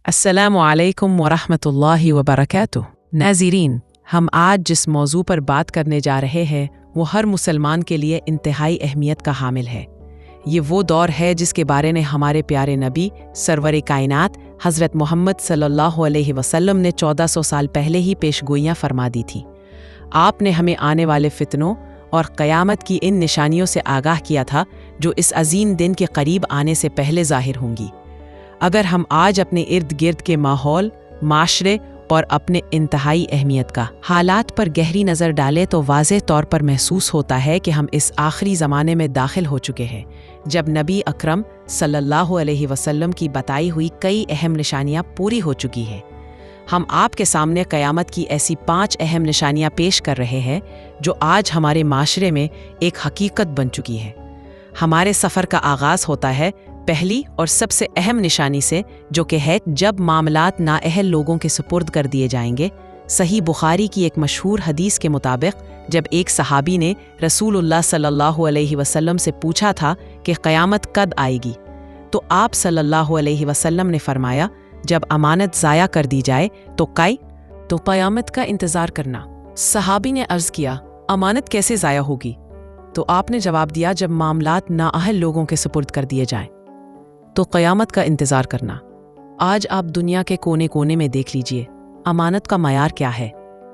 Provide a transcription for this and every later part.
अस्सलामु अलैकुम वरहमतुल्लाहि वबरकातुह। नाज़रीन, हम आज जिस मौजू पर बात करने जा रहे हैं वो हर मुसलमान के लिए इंतहाई अहमियत का हामिल है। ये वो दौर है जिसके बारे में हमारे प्यारे नबी सरवर कायनात हज़रत मोहम्मद सल्लल्लाहु अलैहि वसल्लम ने 1400 साल पहले ही पेशगोइयाँ फरमा दी थी। आपने हमें आने वाले फितनों और क़यामत की इन निशानियों से आगाह किया था जो इस अजीम दिन के करीब आने से पहले ज़ाहिर होंगी। अगर हम आज अपने इर्द गिर्द के माहौल, माशरे और अपने इंतहाई अहमियत का हालात पर गहरी नज़र डालें तो वाज़ेह तौर पर महसूस होता है कि हम इस आखिरी ज़माने में दाखिल हो चुके हैं जब नबी अकरम सल्लल्लाहु अलैहि वसल्लम की बताई हुई कई अहम निशानियाँ पूरी हो चुकी हैं। हम आपके सामने क़यामत की ऐसी 5 अहम निशानियाँ पेश कर रहे हैं जो आज हमारे माशरे में एक हकीकत बन चुकी है। हमारे सफ़र का आगाज़ होता है पहली और सबसे अहम निशानी से, जो कि है जब मामलात नाअहल लोगों के सुपुर्द कर दिए जाएंगे। सही बुखारी की एक मशहूर हदीस के मुताबिक जब एक सहाबी ने रसूलुल्लाह सल्लल्लाहु अलैहि वसल्लम से पूछा था कि क़यामत कब आएगी, तो आप सल्लल्लाहु अलैहि वसल्लम ने फरमाया, जब अमानत ज़ाया कर दी जाए तो क़यामत का इंतज़ार करना। सहाबी ने अर्ज़ किया, अमानत कैसे ज़ाया होगी? तो आपने जवाब दिया, जब मामलात नाअहल लोगों के सुपुर्द कर दिए जाएं तो क़यामत का इंतज़ार करना। आज आप दुनिया के कोने कोने में देख लीजिए, अमानत का मयार क्या है।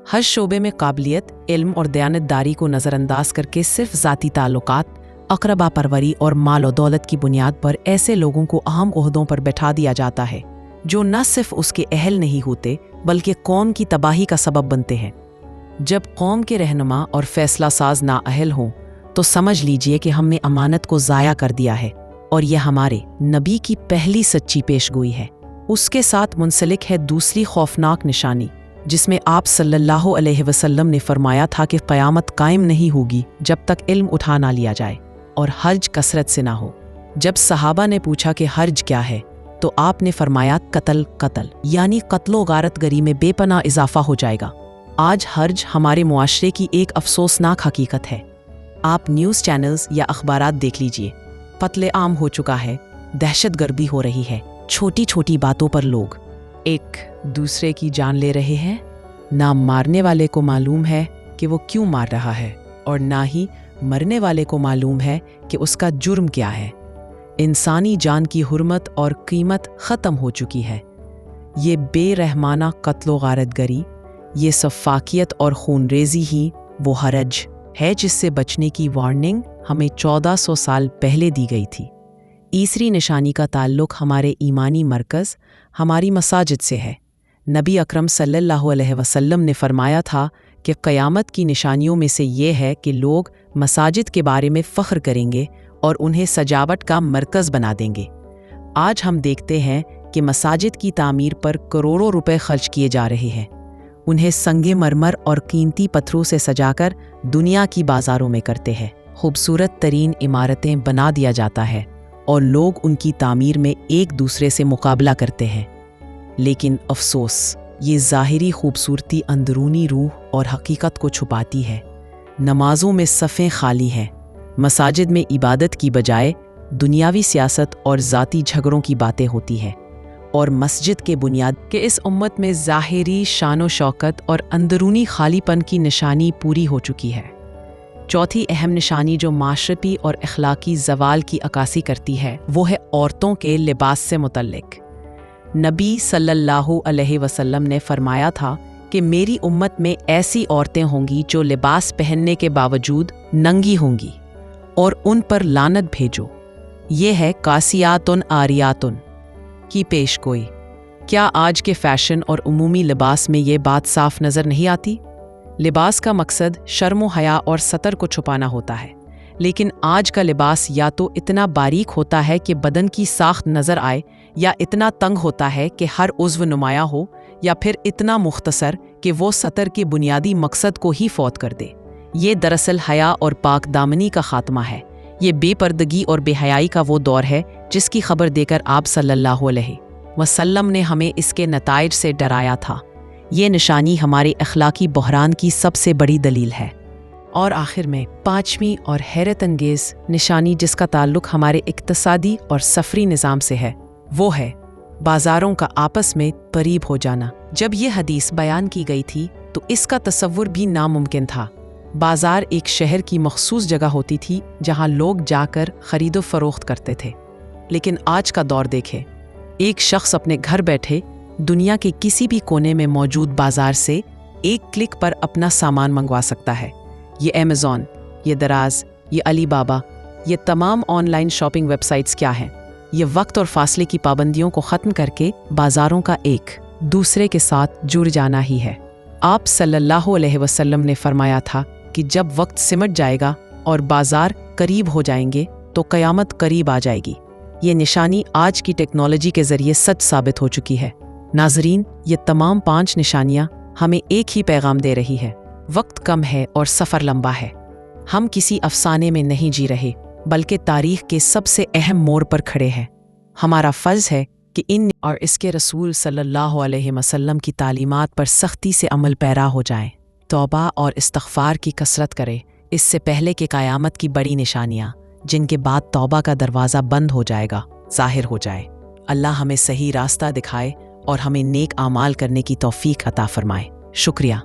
हर शोबे में काबिलियत, इल्म और दयानतदारी को नज़रअंदाज करके सिर्फ ज़ाती ताल्लुकात, अक़रबा परवरी और माल और दौलत की बुनियाद पर ऐसे लोगों को अहम ओहदों पर बैठा दिया जाता है जो न सिर्फ उसके अहल नहीं होते बल्कि कौम की तबाही का सबब बनते हैं। जब कौम के रहनुमा और फैसला साज नाअहल हों तो समझ लीजिए कि हमने अमानत को ज़ाया कर दिया है, और यह हमारे नबी की पहली सच्ची पेशगोई है। उसके साथ मुंसलिक है दूसरी खौफनाक निशानी, जिसमें आप सल्लल्लाहु अलैहि वसल्लम ने फरमाया था कि क़यामत कायम नहीं होगी जब तक इल्म उठा ना लिया जाए और हर्ज कसरत से ना हो। जब सहाबा ने पूछा कि हर्ज क्या है तो आपने फरमाया, कत्ल यानी कत्लो गारतगरी में बेपनाह इजाफा हो जाएगा। आज हर्ज हमारे मुआशरे की एक अफसोसनाक हकीकत है। आप न्यूज़ चैनल्स या अखबारात देख लीजिए, कत्ले आम हो चुका है, दहशतगर्दी हो रही है। छोटी छोटी बातों पर लोग एक दूसरे की जान ले रहे हैं। ना मारने वाले को मालूम है कि वो क्यों मार रहा है और ना ही मरने वाले को मालूम है कि उसका जुर्म क्या है। इंसानी जान की हुर्मत और कीमत ख़त्म हो चुकी है। ये बेरहमाना कत्लो गारतगरी, ये सफ़ाकियत और खूनरेज़ी ही वो हरज है जिससे बचने की वार्निंग हमें 1400 साल पहले दी गई थी। तीसरी निशानी का ताल्लुक़ हमारे ईमानी मरकज़, हमारी मसाजिद से है। नबी अकरम सल्लल्लाहु अलैहि वसल्लम ने फरमाया था कि क़यामत की निशानियों में से ये है कि लोग मसाजिद के बारे में फ़ख्र करेंगे और उन्हें सजावट का मरकज़ बना देंगे। आज हम देखते हैं कि मसाजिद की तामीर पर करोड़ों रुपए खर्च किए जा रहे हैं। उन्हें संगे मरमर और कीमती पत्थरों से सजाकर दुनिया की बाज़ारों में करते हैं। खूबसूरत तरीन इमारतें बना दिया जाता है और लोग उनकी तामीर में एक दूसरे से मुकाबला करते हैं। लेकिन अफसोस, ये ज़ाहिरी खूबसूरती अंदरूनी रूह और हकीकत को छुपाती है। नमाज़ों में सफ़ें खाली हैं, मसाजिद में इबादत की बजाय दुनियावी सियासत और ज़ाती झगड़ों की बातें होती हैं, और मस्जिद के बुनियाद के इस उम्मत में ज़ाहिरी शानो शौकत और अंदरूनी खालीपन की निशानी पूरी हो चुकी है। चौथी अहम निशानी जो माशरती और अखलाकी ज़वाल की अक्कासी करती है वो है औरतों के लिबास से मुतल्लिक। नबी सल्लल्लाहु अलैहि वसल्लम ने फरमाया था कि मेरी उम्मत में ऐसी औरतें होंगी जो लिबास पहनने के बावजूद नंगी होंगी, और उन पर लानत भेजो। ये है कासियातुन आरियातुन की पेशगोई। क्या आज के फैशन और उमूमी लिबास में ये बात साफ नज़र नहीं आती? लिबास का मकसद शर्म हया और सतर को छुपाना होता है, लेकिन आज का लिबास या तो इतना बारीक होता है कि बदन की साख्त नज़र आए, या इतना तंग होता है कि हर उज़्व नुमाया हो, या फिर इतना मुख्तसर कि वो सतर के बुनियादी मकसद को ही फौत कर दे। ये दरअसल हया और पाक दामनी का खात्मा है। ये बेपर्दगी और बेहयाई का वो दौर है जिसकी खबर देकर आप सल्लल्लाहु अलैहि वसल्लम ने हमें इसके नताइज से डराया था। ये निशानी हमारे अखलाकी बहरान की सबसे बड़ी दलील है। और आखिर में पांचवी और हैरत अंगेज़ निशानी जिसका ताल्लुक़ हमारे इक्तसादी और सफरी निज़ाम से है वो है बाजारों का आपस में करीब हो जाना। जब ये हदीस बयान की गई थी तो इसका तसव्वुर भी नामुमकिन था। बाजार एक शहर की मखसूस जगह होती थी जहां लोग जाकर खरीदो फरोख्त करते थे। लेकिन आज का दौर देखें, एक शख्स अपने घर बैठे दुनिया के किसी भी कोने में मौजूद बाजार से एक क्लिक पर अपना सामान मंगवा सकता है। ये अमेज़ॉन, ये दराज, ये अली बाबा, ये तमाम ऑनलाइन शॉपिंग वेबसाइट्स क्या हैं? ये वक्त और फासले की पाबंदियों को ख़त्म करके बाज़ारों का एक दूसरे के साथ जुड़ जाना ही है। आप सल्लल्लाहु अलैहि वसल्लम ने फरमाया था कि जब वक्त सिमट जाएगा और बाज़ार करीब हो जाएंगे तो क़यामत करीब आ जाएगी। ये निशानी आज की टेक्नोलॉजी के ज़रिए सच साबित हो चुकी है। नाज़रीन, ये तमाम 5 निशानियाँ हमें एक ही पैगाम दे रही है। वक्त कम है और सफ़र लंबा है। हम किसी अफसाने में नहीं जी रहे, बल्कि तारीख़ के सबसे अहम मोड़ पर खड़े हैं। हमारा फ़र्ज़ है कि इन और इसके रसूल सल्लल्लाहु अलैहि वसल्लम की तालीमात पर सख्ती से अमल पैरा हो जाएं। तौबा और इस्तिग़फ़ार की कसरत करें, इससे पहले कि क़यामत की बड़ी निशानियाँ, जिनके बाद तौबा का दरवाज़ा बंद हो जाएगा, ज़ाहिर हो जाए। अल्लाह हमें सही रास्ता दिखाए और हमें नेक आमाल करने की तौफ़ीक अता फ़रमाए। शुक्रिया।